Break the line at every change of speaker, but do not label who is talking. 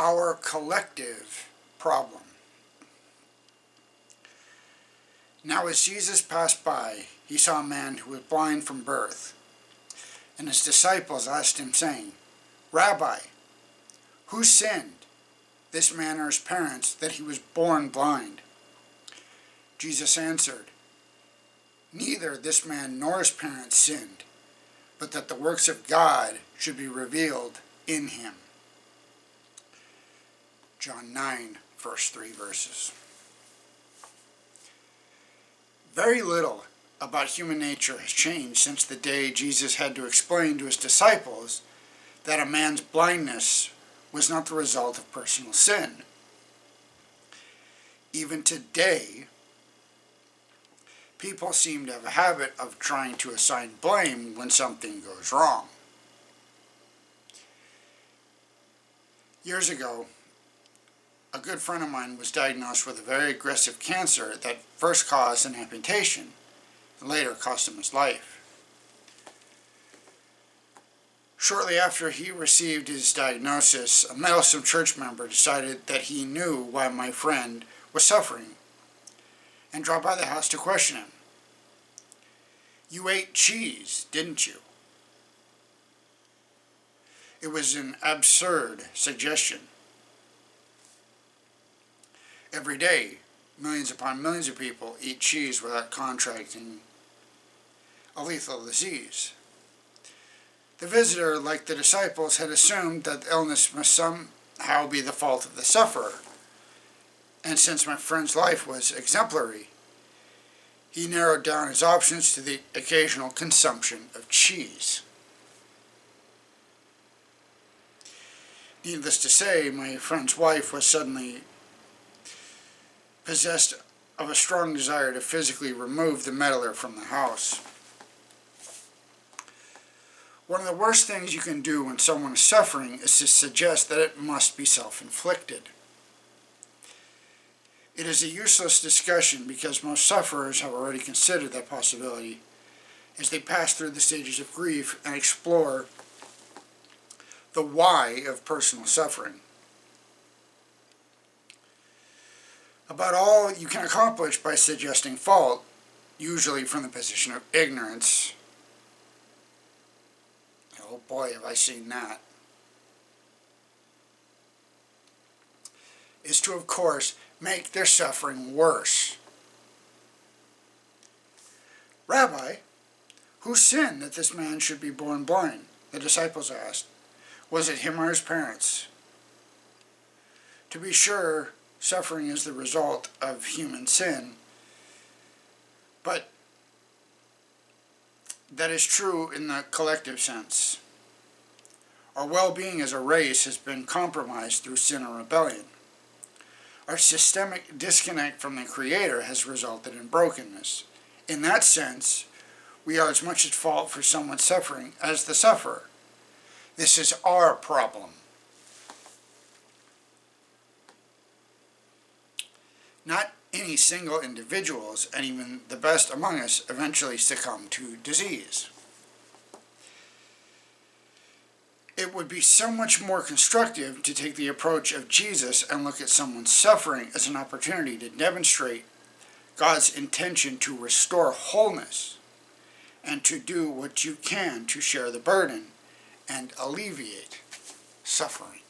our collective problem. Now as Jesus passed by, he saw a man who was blind from birth. And his disciples asked him, saying, Rabbi, who sinned, this man or his parents, that he was born blind? Jesus answered, Neither this man nor his parents sinned, but that the works of God should be revealed in him. John 9, first 3 verses. Very little about human nature has changed since the day Jesus had to explain to his disciples that a man's blindness was not the result of personal sin. Even today, people seem to have a habit of trying to assign blame when something goes wrong. Years ago, a good friend of mine was diagnosed with a very aggressive cancer that first caused an amputation and later cost him his life. Shortly after he received his diagnosis, a meddlesome church member decided that he knew why my friend was suffering and dropped by the house to question him. You ate cheese, didn't you? It was an absurd suggestion. Every day, millions upon millions of people eat cheese without contracting a lethal disease. The visitor, like the disciples, had assumed that the illness must somehow be the fault of the sufferer. And since my friend's life was exemplary, he narrowed down his options to the occasional consumption of cheese. Needless to say, my friend's wife was suddenly possessed of a strong desire to physically remove the meddler from the house. One of the worst things you can do when someone is suffering is to suggest that it must be self-inflicted. It is a useless discussion because most sufferers have already considered that possibility as they pass through the stages of grief and explore the why of personal suffering. About all you can accomplish by suggesting fault, usually from the position of ignorance. Oh boy, have I seen that. Is to, of course, make their suffering worse. Rabbi, who sinned that this man should be born blind? The disciples asked. Was it him or his parents? To be sure, suffering is the result of human sin, but that is true in the collective sense. Our well-being as a race has been compromised through sin and rebellion. Our systemic disconnect from the Creator has resulted in brokenness. In that sense, we are as much at fault for someone's suffering as the sufferer. This is our problem. Not any single individuals, and even the best among us, eventually succumb to disease. It would be so much more constructive to take the approach of Jesus and look at someone's suffering as an opportunity to demonstrate God's intention to restore wholeness and to do what you can to share the burden and alleviate suffering.